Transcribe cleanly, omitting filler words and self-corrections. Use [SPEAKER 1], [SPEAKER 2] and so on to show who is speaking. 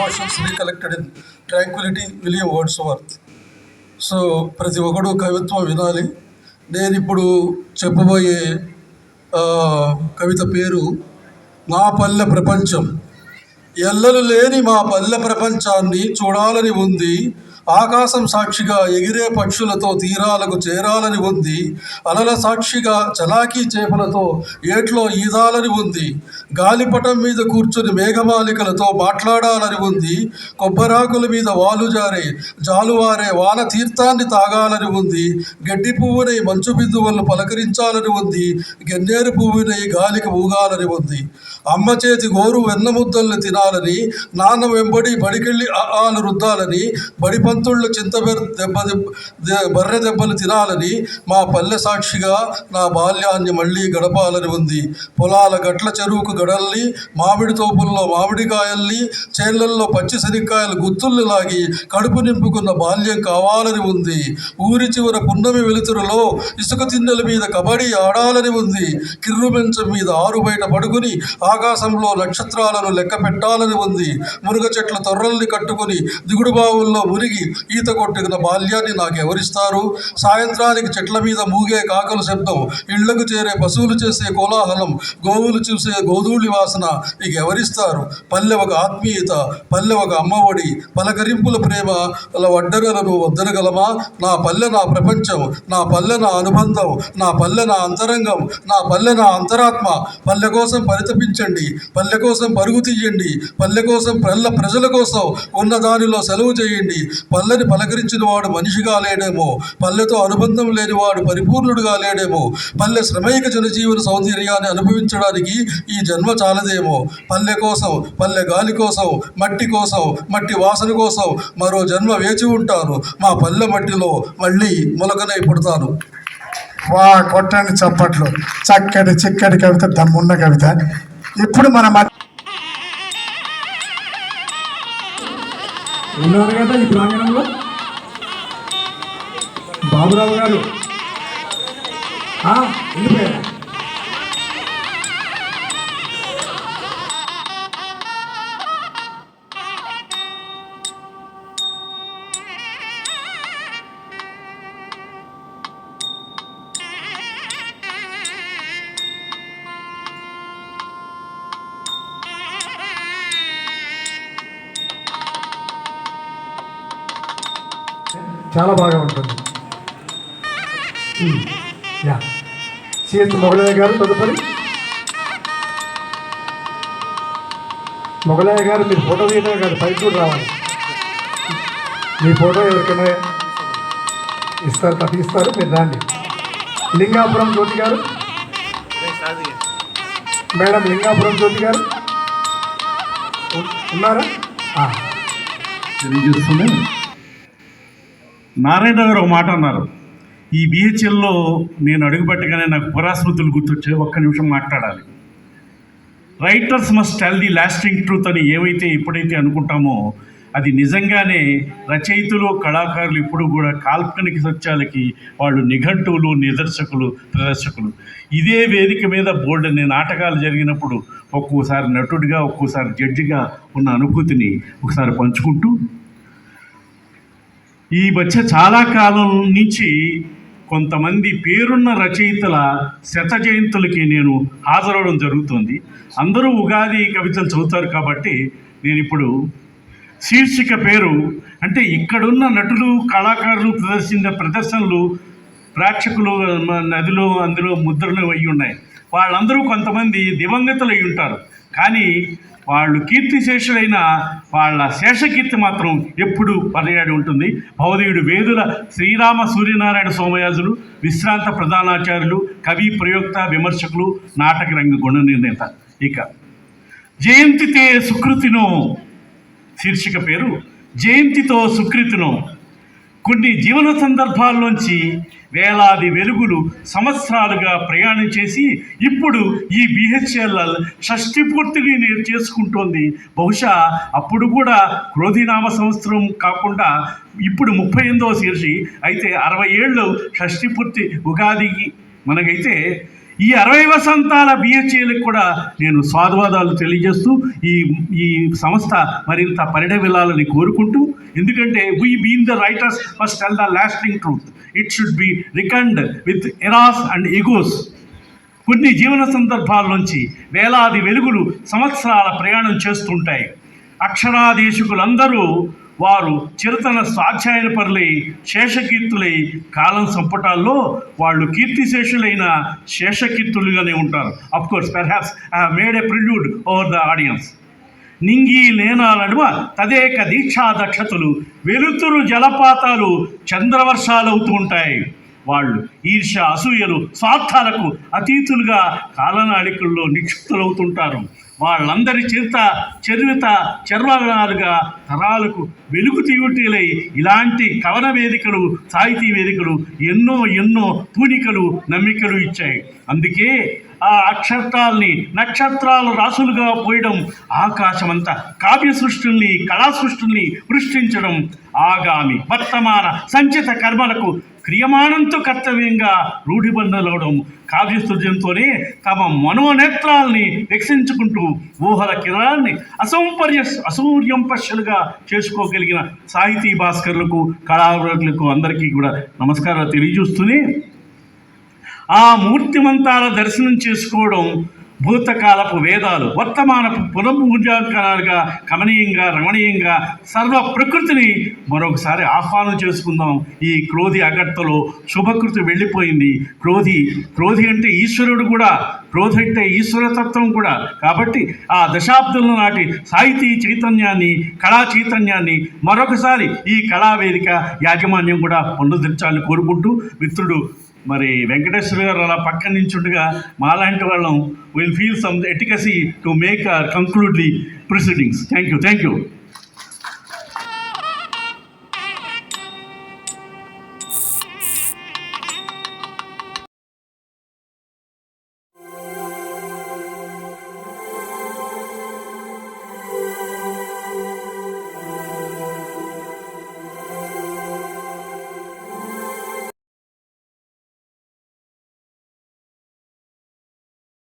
[SPEAKER 1] emotions recollected in Tranquility, William Wordsworth. So ప్రతి ఒక్కడు కవిత్వం వినాలి. నేను ఇప్పుడు చెప్పబోయే కవిత పేరు నా పల్లె ప్రపంచం. ఎల్లలు లేని మా పల్లె ప్రపంచాన్ని చూడాలని ఉంది. ఆకాశం సాక్షిగా ఎగిరే పక్షులతో తీరాలకు చేరాలని ఉంది. అలల సాక్షిగా చలాకీ చేపలతో ఏట్లో ఈదాలని ఉంది. గాలిపటం మీద కూర్చుని మేఘమాలికలతో మాట్లాడాలని ఉంది. కొబ్బరాకుల మీద జాలువారే వాన తీర్థాన్ని తాగాలని ఉంది. గడ్డి పువ్వునై మంచు బిందువులను పలకరించాలని ఉంది. గన్నేరు పువ్వునై గాలికి ఊగాలని ఉంది. అమ్మ చేతి గోరు వెన్నముద్దల్ని తినాలని, నాన్న వెంబడి బడికెళ్ళి ఆలు రుద్దాలని, బడి పంతుళ్ళు బర్రె దెబ్బలు తినాలని, మా పల్లె సాక్షిగా నా బాల్యాన్ని మళ్ళీ గడపాలని ఉంది. పొలాల గట్ల చెరువుకు గడల్ని, మామిడి తోపుల్లో మామిడికాయల్ని, చేళ్లల్లో పచ్చి శనక్కాయలు గుత్తుల్ని లాగి కడుపు నింపుకున్న బాల్యం కావాలని ఉంది. ఊరి చివర పున్నమి వెలుతురులో ఇసుక తిన్నెల మీద కబడ్డీ ఆడాలని ఉంది. కిర్రు మంచం మీద ఆరు బయట పడుకుని ఆకాశంలో నక్షత్రాలను లెక్క పెట్టాలని ఉంది. మురుగ చెట్ల తొర్రల్ని కట్టుకుని దిగుడు బావుల్లో మునిగి ఈత కొట్టుకున్న బాల్యాన్ని నాకెవరిస్తారు? సాయంత్రానికి చెట్ల మీద మూగే కాకల శబ్దం, ఇళ్లకు చేరే పశువులు చేసే కోలాహలం, గోవులు చూసే గోధూళి వాసన ఇక ఎవరిస్తారు? పల్లె ఒక ఆత్మీయత, పల్లె ఒక అమ్మఒడి, పలకరింపుల ప్రేమ వడ్డరలను వద్దనగలమా? నా పల్లె నా ప్రపంచం, నా పల్లె నా అనుబంధం, నా పల్లె నా అంతరంగం, నా పల్లె నా అంతరాత్మ. పల్లె కోసం పరితపించండి, పల్లె కోసం పరుగు తీయండి, పల్లె కోసం ప్రజల కోసం ఉన్న దానిలో సెలవు చేయండి. పల్లెని పలకరించిన వాడు మనిషిగా లేడేమో, పల్లెతో అనుబంధం లేనివాడు పరిపూర్ణుడుగా లేడేమో, పల్లె శ్రమైక జనజీవన సౌందర్యాన్ని అనుభవించడానికి ఈ జన్మ చాలదేమో. పల్లె కోసం, పల్లె గాలి కోసం, మట్టి వాసన కోసం మరో జన్మ వేచి ఉంటాను. మా పల్లె మట్టిలో మళ్ళీ మొలకనై పుడతాను.
[SPEAKER 2] వా కొట్టండి చప్పట్లు. చక్కటి చిక్కటి కవిత, దమ్మున్న కవిత. ఇప్పుడు మన
[SPEAKER 3] ఉన్నారు కదా ఈ ప్రాంగణంలో బాబురావు గారు. వెళ్ళిపోయారు. చాలా బాగా ఉంటుంది. సిఎస్ మొగలయ్య గారు తదుపరి. మొగలయ్య గారు మీరు ఫోటో తీయడం కాదు, పైకి కూడా రావాలి. మీ ఫోటో ఎవరికైనా తీస్తారు, మీరు రండి. లింగాపురం జ్యోతి గారు, మేడం లింగాపురం జ్యోతి గారు ఉన్నారా?
[SPEAKER 4] తెలియజేస్తుంది. నారాయణ గారు ఒక మాట అన్నారు, ఈ బిహెచ్ఎల్లో నేను అడుగుపెట్టగానే నాకు పురాస్మృతులు గుర్తొచ్చే. ఒక్క నిమిషం మాట్లాడాలి. Writers must tell the lasting truth అని ఎప్పుడైతే అనుకుంటామో అది నిజంగానే రచయితలు, కళాకారులు ఇప్పుడు కూడా కాల్పనిక సత్యాలకి వాళ్ళు నిఘంటువులు, ప్రదర్శకులు. ఇదే వేదిక మీద బోల్డన్ని నాటకాలు జరిగినప్పుడు ఒక్కోసారి నటుడిగా, ఒక్కోసారి జడ్జిగా ఉన్న అనుభూతిని ఒకసారి పంచుకుంటూ, ఈ మధ్య చాలా కాలం నుంచి కొంతమంది పేరున్న రచయితల శత జయంతులకి నేను హాజరవడం జరుగుతుంది. అందరూ ఉగాది కవితలు చదువుతారు కాబట్టి నేను ఇప్పుడు శీర్షిక పేరు అంటే ఇక్కడున్న నటులు, కళాకారులు ప్రదర్శించిన ప్రదర్శనలు ప్రేక్షకులు అందులో ముద్రలు అయి ఉన్నాయి. వాళ్ళందరూ కొంతమంది దివంగతులు అయి ఉంటారు, కానీ వాళ్ళు కీర్తిశేషులైన వాళ్ళ శేషకీర్తి మాత్రం ఎప్పుడు పర్యాడి ఉంటుంది. భౌదీయుడు వేదుల శ్రీరామ సూర్యనారాయణ సోమయాజులు విశ్రాంత ప్రధానాచార్యులు, కవి, ప్రయోక్త, విమర్శకులు, నాటక రంగ గుణ నిర్ణేత. ఇక జయంతితే సుకృతినో శీర్షిక పేరు జయంతితో సుకృతినో. కొన్ని జీవన సందర్భాల్లోంచి వేలాది వెలుగులు సంవత్సరాలుగా ప్రయాణం చేసి ఇప్పుడు ఈ బిహెచ్ఎల్ఎల్ షష్ఠి పూర్తిని చేసుకుంటోంది. బహుశా అప్పుడు కూడా క్రోధినామ సంవత్సరం కాకుండా ఇప్పుడు 38వ శీర్షి అయితే 60 ఏళ్ళు షష్ఠి పూర్తి ఉగాదికి. మనకైతే ఈ 60 వసంతాల బిహెచ్ఏలకు కూడా నేను స్వాగతాలు తెలియజేస్తూ ఈ సంస్థ మరింత పరిణమిల్లాలని కోరుకుంటూ, ఎందుకంటే we been the writers must tell the lasting truth. It should be reckoned with eras and egos. కొన్ని జీవన సందర్భాల నుంచి వేలాది వెలుగులు సంవత్సరాల ప్రయాణం చేస్తుంటాయి. అక్షరాధీశకులందరూ వారు చిరతన స్వాధ్యాయన పరులై శేషకీర్తులై కాలం సంపుటాల్లో వాళ్ళు కీర్తిశేషులైన శేషకీర్తులుగానే ఉంటారు. Of course perhaps I have made a prelude over the audience. నింగి నేనాలడువ తదేక దీక్షా దక్షతలు వెలుతురు జలపాతాలు చంద్రవర్షాలవుతూ ఉంటాయి. వాళ్ళు ఈర్ష అసూయలు స్వార్థాలకు అతీతులుగా కాలనాళికల్లో నిక్షిప్తులవుతుంటారు. వాళ్ళందరి చర్వనాలుగా తరాలకు వెలుగు తీయుటిలై ఇలాంటి కవన వేదికలు, సాహితీ వేదికలు ఎన్నో పూనికలు నమ్మికలు ఇచ్చాయి. అందుకే ఆ అక్షరాల్ని నక్షత్రాలు రాసులుగా పోయడం, ఆకాశమంతా కావ్య సృష్టిల్ని కళా సృష్టిల్ని సృష్టించడం ఆగామి వర్తమాన సంచిత కర్మలకు క్రియమానంతో కర్తవ్యంగా రూఢిబంధలవడం కావ్యసృజంతోనే తమ మనోనేత్రాల్ని వికసించుకుంటూ ఊహల కిరణాన్ని అసూర్యంపశలుగా చేసుకోగలిగిన సాహితీ భాస్కర్లకు, కళాకారులకు అందరికీ కూడా నమస్కారాలు తెలియజేస్తూనే, ఆ మూర్తిమంతాల దర్శనం చేసుకోవడం భూతకాలపు వేదాలు వర్తమానపు పునర్మూల్యాంకనాలుగా కమనీయంగా రమణీయంగా సర్వ ప్రకృతిని మరొకసారి ఆహ్వానం చేసుకుందాం. ఈ క్రోధి అగట్టలో శుభకృతి వెళ్ళిపోయింది. క్రోధి అంటే ఈశ్వరుడు కూడా, క్రోధి అంటే ఈశ్వరతత్వం కూడా. కాబట్టి ఆ దశాబ్దుల నాటి సాహితీ చైతన్యాన్ని, కళా చైతన్యాన్ని మరొకసారి ఈ కళావేదిక యాజమాన్యం కూడా పునరుద్ధరించాలని కోరుకుంటూ, మిత్రుడు మరి వెంకటేశ్వర గారు అలా పక్కన నించుండగా మాలాంటి వాళ్ళం will feel some efficacy to make conclude the proceedings. Thank you.